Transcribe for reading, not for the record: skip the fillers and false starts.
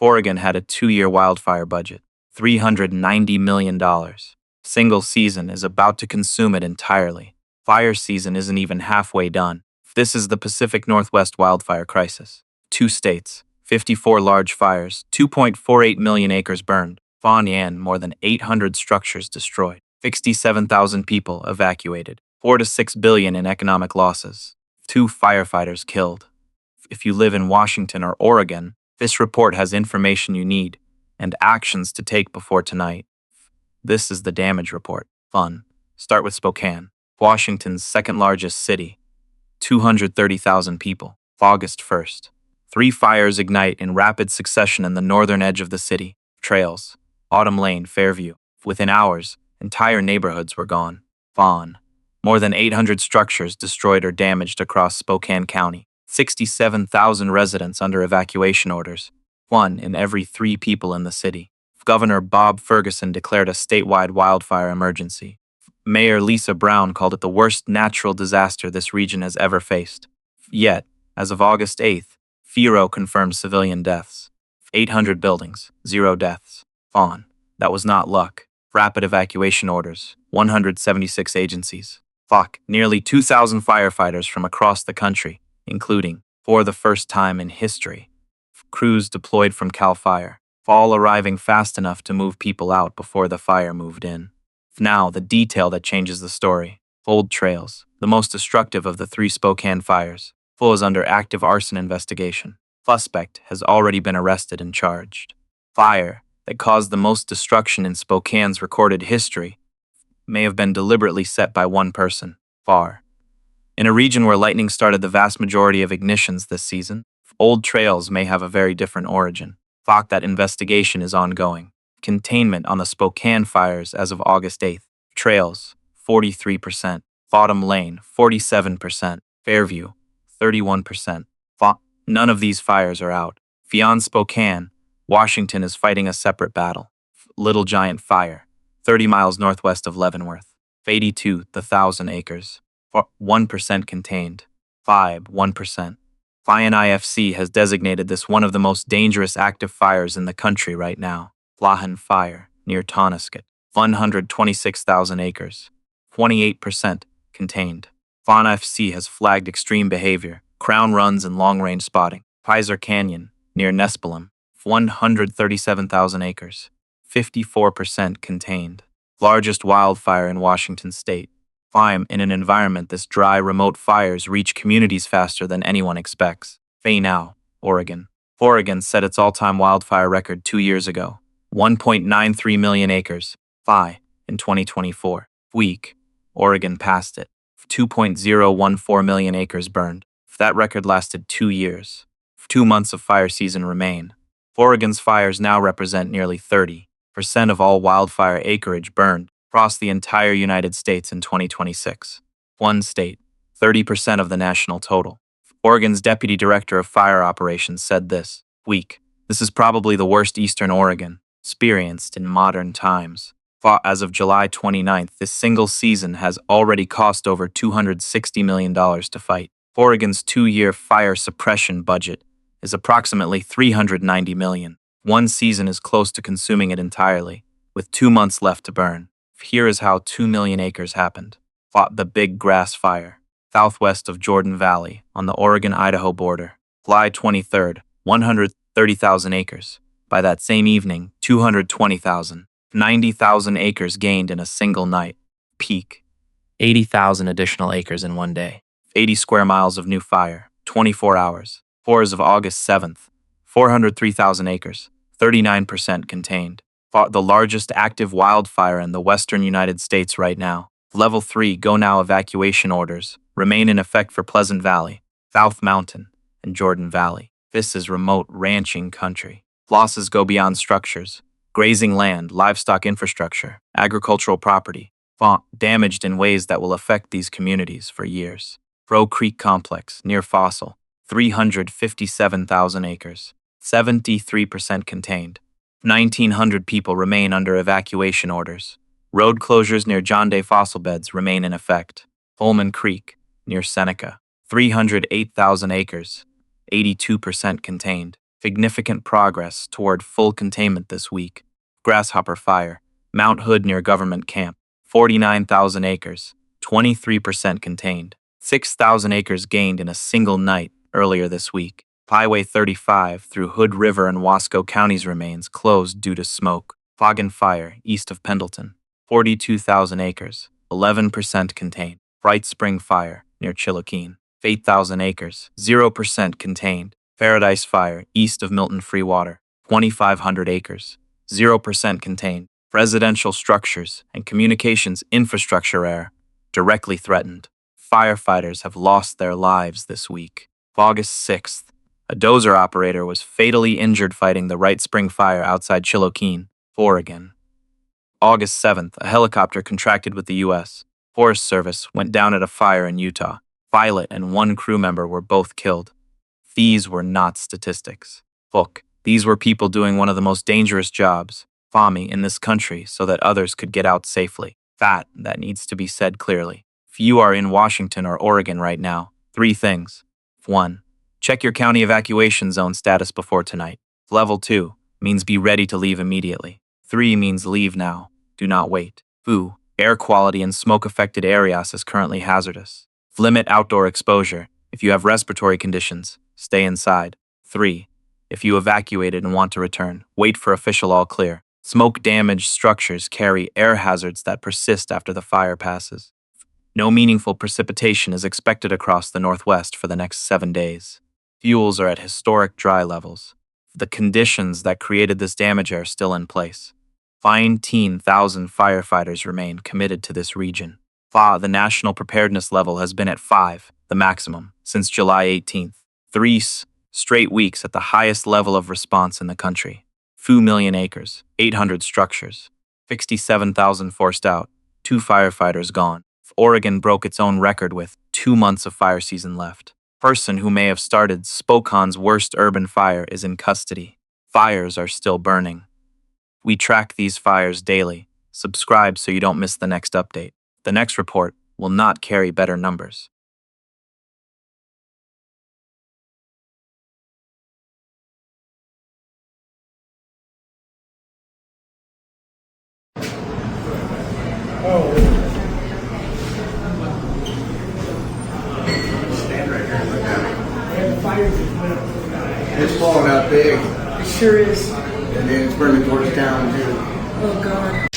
Oregon had a 2-year wildfire budget, $390 million. Single season is about to consume it entirely. Fire season isn't even halfway done. This is the Pacific Northwest wildfire crisis. 2 states, 54 large fires, 2.48 million acres burned. Yan, more than 800 structures destroyed. 67,000 people evacuated. 4 to 6 billion in economic losses. 2 firefighters killed. If you live in Washington or Oregon, this report has information you need and actions to take before tonight. This is the damage report. Fun. Start with Spokane, Washington's second largest city. 230,000 people. August 1st. 3 fires ignite in rapid succession in the northern edge of the city. Trails. Autumn Lane, Fairview. Within hours, entire neighborhoods were gone. Fawn. More than 800 structures destroyed or damaged across Spokane County. 67,000 residents under evacuation orders. 1 in every 3 people in the city. Governor Bob Ferguson declared a statewide wildfire emergency. Mayor Lisa Brown called it the worst natural disaster this region has ever faced. Yet, as of August 8th, FERO confirmed civilian deaths. 800 buildings, 0 deaths. Fawn. That was not luck. Rapid evacuation orders, 176 agencies. Nearly 2,000 firefighters from across the country, including, for the first time in history, crews deployed from CAL FIRE, all arriving fast enough to move people out before the fire moved in. Now, the detail that changes the story. Old Trails, the most destructive of the 3 Spokane fires, is under active arson investigation. Suspect has already been arrested and charged. Fire that caused the most destruction in Spokane's recorded history may have been deliberately set by one person. In a region where lightning started the vast majority of ignitions this season, Old Trails may have a very different origin. That investigation is ongoing. Containment on the Spokane fires as of August 8th. Trails, 43%. Autumn Lane, 47%. Fairview, 31%. None of these fires are out. Beyond Spokane, Washington is fighting a separate battle. Little Giant Fire, 30 miles northwest of Leavenworth. 1,000 acres. 1% contained. 1%. INIFC has designated this one of the most dangerous active fires in the country right now. Lahan Fire, near Tonasket, 126,000 acres, 28% contained. INIFC has flagged extreme behavior, crown runs and long-range spotting. Pizer Canyon, near Nespelem, 137,000 acres, 54% contained. Largest wildfire in Washington state. In an environment this dry, remote fires reach communities faster than anyone expects. Now, Oregon. Oregon set its all-time wildfire record 2 years ago, 1.93 million acres. In 2024. Oregon passed it. 2.014 million acres burned. That record lasted 2 years. 2 months of fire season remain. Oregon's fires now represent nearly 30% of all wildfire acreage burned across the entire United States in 2026. One state, 30% of the national total. Oregon's Deputy Director of Fire Operations said this week, "This is probably the worst Eastern Oregon experienced in modern times." As of July 29th, this single season has already cost over $260 million to fight. Oregon's 2-year fire suppression budget is approximately $390 million. One season is close to consuming it entirely, with 2 months left to burn. Here is how 2 million acres happened. The Big Grass Fire, southwest of Jordan Valley, on the Oregon-Idaho border. July 23rd, 130,000 acres. By that same evening, 220,000. 90,000 acres gained in a single night. Peak. 80,000 additional acres in one day. 80 square miles of new fire, 24 hours. 4 of August 7th, 403,000 acres, 39% contained. The largest active wildfire in the western United States right now. Level 3 Go Now evacuation orders remain in effect for Pleasant Valley, South Mountain, and Jordan Valley. This is remote ranching country. Losses go beyond structures, grazing land, livestock infrastructure, agricultural property, damaged in ways that will affect these communities for years. Roe Creek Complex, near Fossil, 357,000 acres, 73% contained. 1,900 people remain under evacuation orders. Road closures near John Day fossil beds remain in effect. Holman Creek, near Seneca, 308,000 acres, 82% contained. Significant progress toward full containment this week. Grasshopper Fire, Mount Hood near Government Camp, 49,000 acres, 23% contained. 6,000 acres gained in a single night earlier this week. Highway 35 through Hood River and Wasco counties remains closed due to smoke. Spokane Fire, east of Pendleton, 42,000 acres, 11% contained. Bright Spring Fire, near Chilokeen, 8,000 acres, 0% contained. Paradise Fire, east of Milton Freewater, 2,500 acres, 0% contained. Residential structures and communications infrastructure are directly threatened. Firefighters have lost their lives this week. August 6th, a dozer operator was fatally injured fighting the Bright Spring Fire outside Chilokeen, Oregon. August 7th, a helicopter contracted with the U.S. Forest Service went down at a fire in Utah. Pilot and one crew member were both killed. These were not statistics. Look, these were people doing one of the most dangerous jobs, farming, in this country so that others could get out safely. That needs to be said clearly. If you are in Washington or Oregon right now, 3 things. 1. Check your county evacuation zone status before tonight. Level 2 means be ready to leave immediately. 3 means leave now. Do not wait. 2. Air quality in smoke-affected areas is currently hazardous. Limit outdoor exposure. If you have respiratory conditions, stay inside. 3. If you evacuated and want to return, wait for official all clear. Smoke-damaged structures carry air hazards that persist after the fire passes. No meaningful precipitation is expected across the Northwest for the next 7 days. Fuels are at historic dry levels. The conditions that created this damage are still in place. 19,000 firefighters remain committed to this region. The national preparedness level has been at 5, the maximum, since July 18th. 3 straight weeks at the highest level of response in the country. 2 million acres, 800 structures, 67,000 forced out, 2 firefighters gone. Oregon broke its own record with 2 months of fire season left. Person who may have started Spokane's worst urban fire is in custody. Fires are still burning. We track these fires daily. Subscribe so you don't miss the next update. The next report will not carry better numbers. It's falling out big, It sure is. and then it's burning towards town too. Oh, God.